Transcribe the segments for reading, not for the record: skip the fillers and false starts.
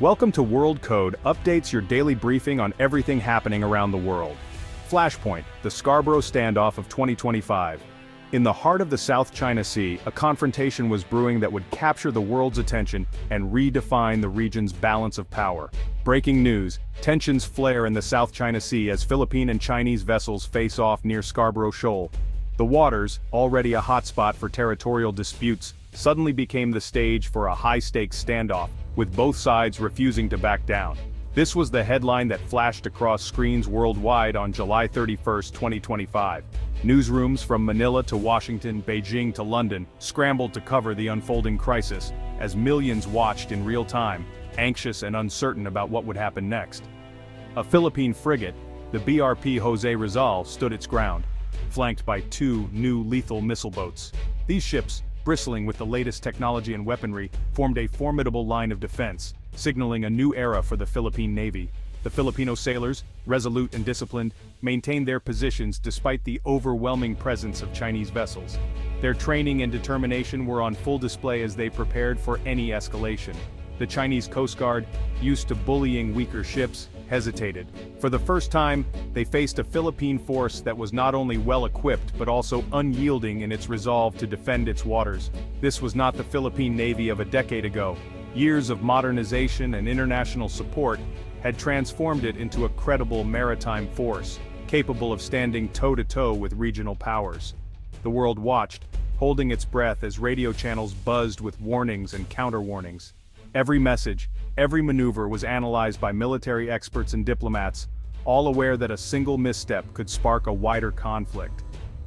Welcome to World Code Updates, your daily briefing on everything happening around the world. Flashpoint, the Scarborough standoff of 2025. In the heart of the South China Sea, a confrontation was brewing that would capture the world's attention and redefine the region's balance of power. Breaking news, tensions flare in the South China Sea as Philippine and Chinese vessels face off near Scarborough Shoal. The waters, already a hotspot for territorial disputes, suddenly became the stage for a high-stakes standoff, with both sides refusing to back down. This was the headline that flashed across screens worldwide on July 31, 2025. Newsrooms from Manila to Washington, Beijing to London scrambled to cover the unfolding crisis, as millions watched in real time, anxious and uncertain about what would happen next. A Philippine frigate, the BRP Jose Rizal, stood its ground, flanked by two new lethal missile boats. These ships, bristling with the latest technology and weaponry, formed a formidable line of defense, signaling a new era for the Philippine Navy. The Filipino sailors, resolute and disciplined, maintained their positions despite the overwhelming presence of Chinese vessels. Their training and determination were on full display as they prepared for any escalation. The Chinese Coast Guard, used to bullying weaker ships, hesitated. For the first time, they faced a Philippine force that was not only well-equipped but also unyielding in its resolve to defend its waters. This was not the Philippine Navy of a decade ago. Years of modernization and international support had transformed it into a credible maritime force, capable of standing toe-to-toe with regional powers. The world watched, holding its breath as radio channels buzzed with warnings and counter-warnings. Every message, every maneuver was analyzed by military experts and diplomats, all aware that a single misstep could spark a wider conflict.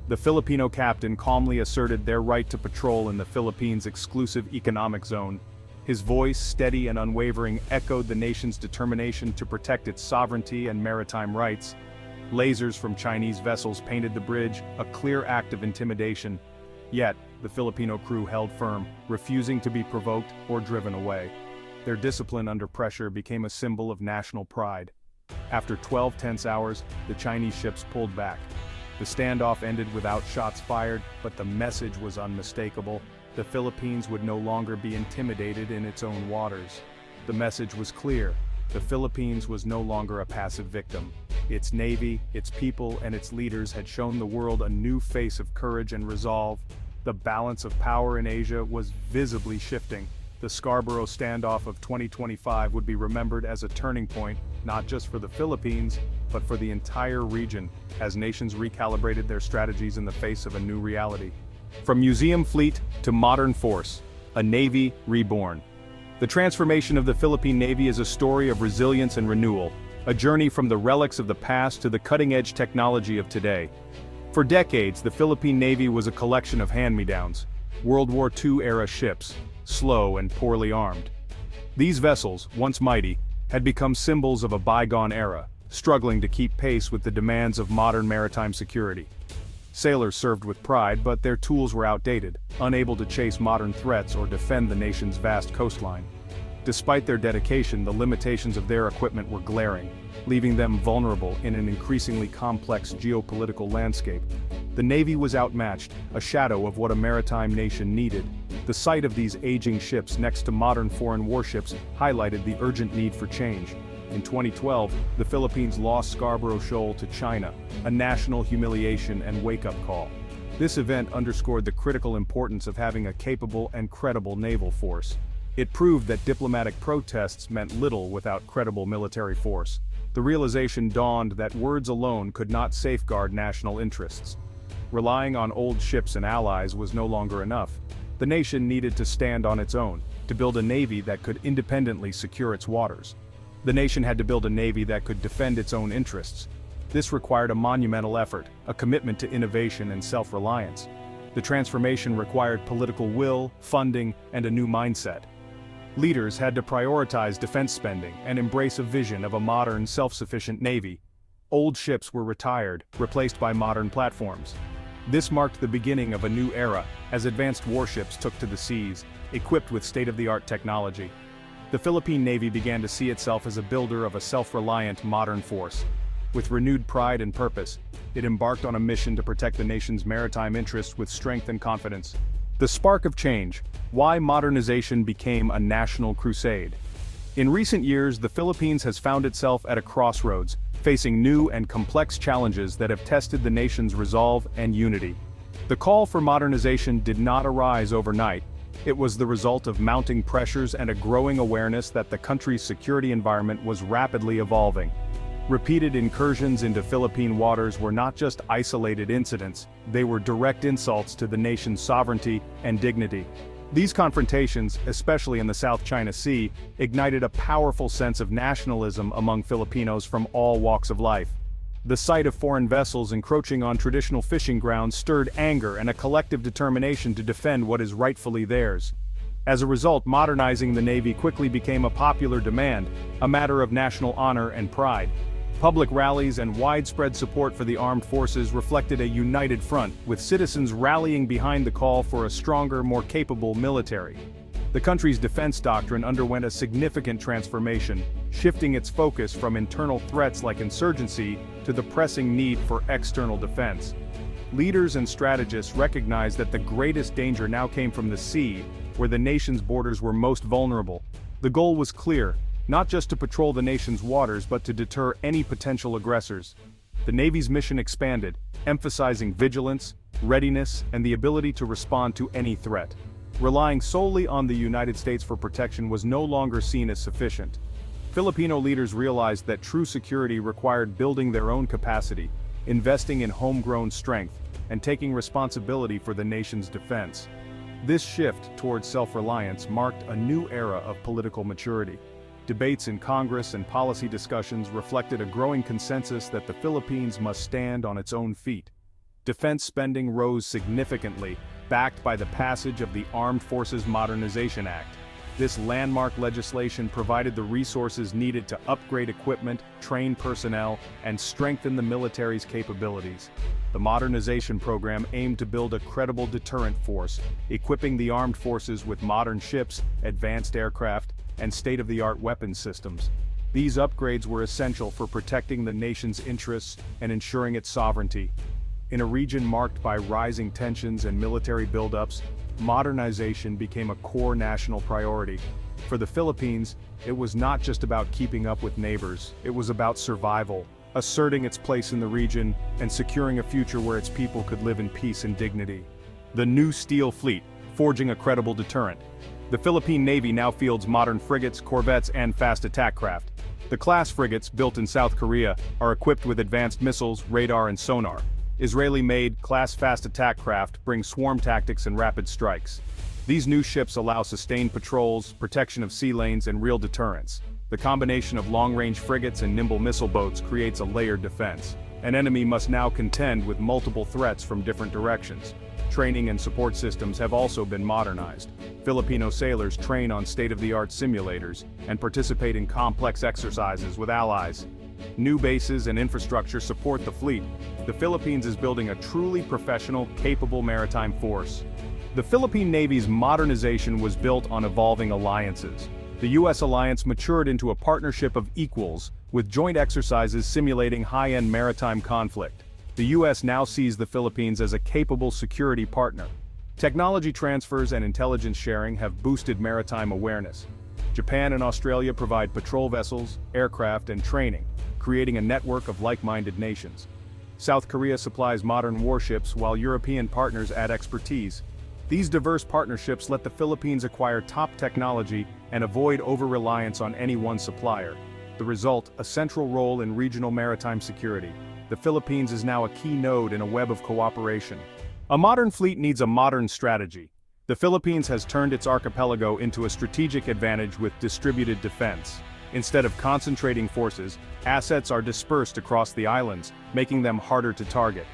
The Filipino captain calmly asserted their right to patrol in the Philippines' exclusive economic zone. His voice, steady and unwavering, echoed the nation's determination to protect its sovereignty and maritime rights. Lasers from Chinese vessels painted the bridge, a clear act of intimidation. Yet, the Filipino crew held firm, refusing to be provoked or driven away. Their discipline under pressure became a symbol of national pride. After 12 tense hours, the Chinese ships pulled back. The standoff ended without shots fired, but the message was unmistakable. The Philippines would no longer be intimidated in its own waters. The message was clear. The Philippines was no longer a passive victim. Its navy, its people, and its leaders had shown the world a new face of courage and resolve. The balance of power in Asia was visibly shifting. The Scarborough standoff of 2025 would be remembered as a turning point, not just for the Philippines, but for the entire region, as nations recalibrated their strategies in the face of a new reality. From museum fleet to modern force, a navy reborn. The transformation of the Philippine Navy is a story of resilience and renewal, a journey from the relics of the past to the cutting-edge technology of today. For decades, the Philippine Navy was a collection of hand-me-downs, World War II-era ships, slow and poorly armed. These vessels, once mighty, had become symbols of a bygone era, struggling to keep pace with the demands of modern maritime security. Sailors served with pride, but their tools were outdated, unable to chase modern threats or defend the nation's vast coastline. Despite their dedication, the limitations of their equipment were glaring, leaving them vulnerable in an increasingly complex geopolitical landscape. The Navy was outmatched, a shadow of what a maritime nation needed. The sight of these aging ships next to modern foreign warships highlighted the urgent need for change. In 2012, the Philippines lost Scarborough Shoal to China, a national humiliation and wake-up call. This event underscored the critical importance of having a capable and credible naval force. It proved that diplomatic protests meant little without credible military force. The realization dawned that words alone could not safeguard national interests. Relying on old ships and allies was no longer enough. The nation needed to stand on its own, to build a navy that could independently secure its waters. The nation had to build a navy that could defend its own interests. This required a monumental effort, a commitment to innovation and self-reliance. The transformation required political will, funding, and a new mindset. Leaders had to prioritize defense spending and embrace a vision of a modern, self-sufficient navy. Old ships were retired, replaced by modern platforms. This marked the beginning of a new era, as advanced warships took to the seas, equipped with state-of-the-art technology. The Philippine Navy began to see itself as a builder of a self-reliant modern force. With renewed pride and purpose, it embarked on a mission to protect the nation's maritime interests with strength and confidence. The spark of change, why modernization became a national crusade. In recent years, the Philippines has found itself at a crossroads, facing new and complex challenges that have tested the nation's resolve and unity. The call for modernization did not arise overnight. It was the result of mounting pressures and a growing awareness that the country's security environment was rapidly evolving. Repeated incursions into Philippine waters were not just isolated incidents, they were direct insults to the nation's sovereignty and dignity. These confrontations, especially in the South China Sea, ignited a powerful sense of nationalism among Filipinos from all walks of life. The sight of foreign vessels encroaching on traditional fishing grounds stirred anger and a collective determination to defend what is rightfully theirs. As a result, modernizing the Navy quickly became a popular demand, a matter of national honor and pride. Public rallies and widespread support for the armed forces reflected a united front, with citizens rallying behind the call for a stronger, more capable military. The country's defense doctrine underwent a significant transformation, shifting its focus from internal threats like insurgency to the pressing need for external defense. Leaders and strategists recognized that the greatest danger now came from the sea, where the nation's borders were most vulnerable. The goal was clear, not just to patrol the nation's waters but to deter any potential aggressors. The Navy's mission expanded, emphasizing vigilance, readiness, and the ability to respond to any threat. Relying solely on the United States for protection was no longer seen as sufficient. Filipino leaders realized that true security required building their own capacity, investing in homegrown strength, and taking responsibility for the nation's defense. This shift towards self-reliance marked a new era of political maturity. Debates in Congress and policy discussions reflected a growing consensus that the Philippines must stand on its own feet. Defense spending rose significantly, backed by the passage of the Armed Forces Modernization Act. This landmark legislation provided the resources needed to upgrade equipment, train personnel, and strengthen the military's capabilities. The modernization program aimed to build a credible deterrent force, equipping the armed forces with modern ships, advanced aircraft, and state-of-the-art weapons systems. These upgrades were essential for protecting the nation's interests and ensuring its sovereignty. In a region marked by rising tensions and military buildups, modernization became a core national priority. For the Philippines, it was not just about keeping up with neighbors, it was about survival, asserting its place in the region, and securing a future where its people could live in peace and dignity. The new Steel Fleet, forging a credible deterrent. The Philippine Navy now fields modern frigates, corvettes, and fast attack craft. The class frigates, built in South Korea, are equipped with advanced missiles, radar, and sonar. Israeli-made class fast attack craft bring swarm tactics and rapid strikes. These new ships allow sustained patrols, protection of sea lanes, and real deterrence. The combination of long-range frigates and nimble missile boats creates a layered defense. An enemy must now contend with multiple threats from different directions. Training and support systems have also been modernized. Filipino sailors train on state-of-the-art simulators and participate in complex exercises with allies. New bases and infrastructure support the fleet. The Philippines is building a truly professional, capable maritime force. The Philippine Navy's modernization was built on evolving alliances. The U.S. alliance matured into a partnership of equals, with joint exercises simulating high-end maritime conflict. The U.S. now sees the Philippines as a capable security partner. Technology transfers and intelligence sharing have boosted maritime awareness. Japan and Australia provide patrol vessels, aircraft, and training, creating a network of like-minded nations. South Korea supplies modern warships while European partners add expertise. These diverse partnerships let the Philippines acquire top technology and avoid over-reliance on any one supplier. The result, a central role in regional maritime security. The Philippines is now a key node in a web of cooperation. A modern fleet needs a modern strategy. The Philippines has turned its archipelago into a strategic advantage with distributed defense. Instead of concentrating forces, assets are dispersed across the islands, making them harder to target.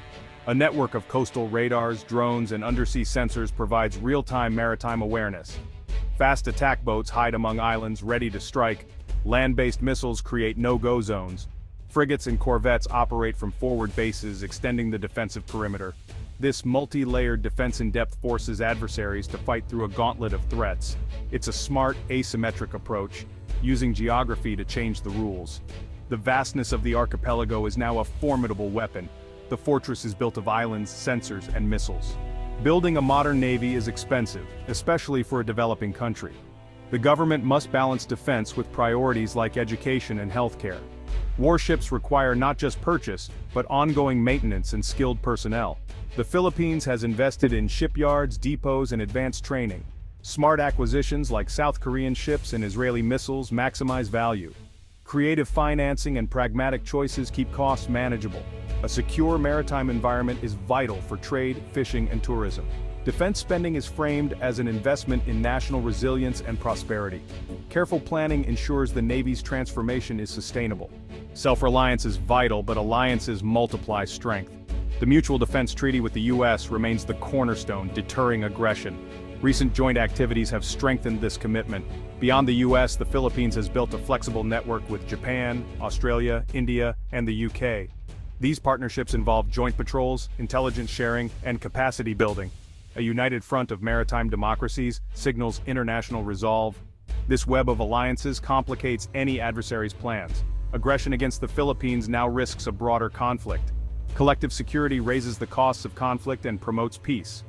A network of coastal radars, drones, and undersea sensors provides real-time maritime awareness. Fast attack boats hide among islands ready to strike. Land-based missiles create no-go zones. Frigates and corvettes operate from forward bases, extending the defensive perimeter. This multi-layered defense-in-depth forces adversaries to fight through a gauntlet of threats. It's a smart, asymmetric approach, using geography to change the rules. The vastness of the archipelago is now a formidable weapon. The fortress is built of islands, sensors, and missiles. Building a modern navy is expensive, especially for a developing country. The government must balance defense with priorities like education and healthcare. Warships require not just purchase, but ongoing maintenance and skilled personnel. The Philippines has invested in shipyards, depots, and advanced training. Smart acquisitions like South Korean ships and Israeli missiles maximize value. Creative financing and pragmatic choices keep costs manageable. A secure maritime environment is vital for trade, fishing, and tourism. Defense spending is framed as an investment in national resilience and prosperity. Careful planning ensures the Navy's transformation is sustainable. Self-reliance is vital, but alliances multiply strength. The Mutual Defense Treaty with the U.S. remains the cornerstone, deterring aggression. Recent joint activities have strengthened this commitment. Beyond the U.S., the Philippines has built a flexible network with Japan, Australia, India, and the UK. These partnerships involve joint patrols, intelligence sharing, and capacity building. A united front of maritime democracies signals international resolve. This web of alliances complicates any adversary's plans. Aggression against the Philippines now risks a broader conflict. Collective security raises the costs of conflict and promotes peace.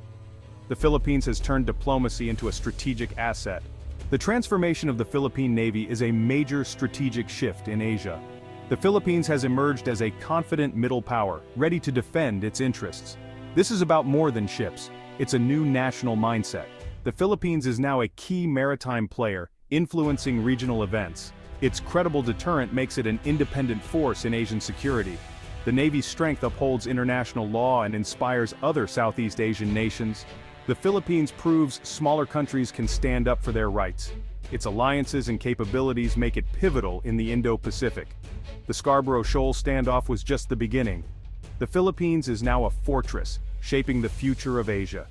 The Philippines has turned diplomacy into a strategic asset. The transformation of the Philippine Navy is a major strategic shift in Asia. The Philippines has emerged as a confident middle power, ready to defend its interests. This is about more than ships. It's a new national mindset. The Philippines is now a key maritime player, influencing regional events. Its credible deterrent makes it an independent force in Asian security. The Navy's strength upholds international law and inspires other Southeast Asian nations. The Philippines proves smaller countries can stand up for their rights. Its alliances and capabilities make it pivotal in the Indo-Pacific. The Scarborough Shoal standoff was just the beginning. The Philippines is now a fortress, shaping the future of Asia.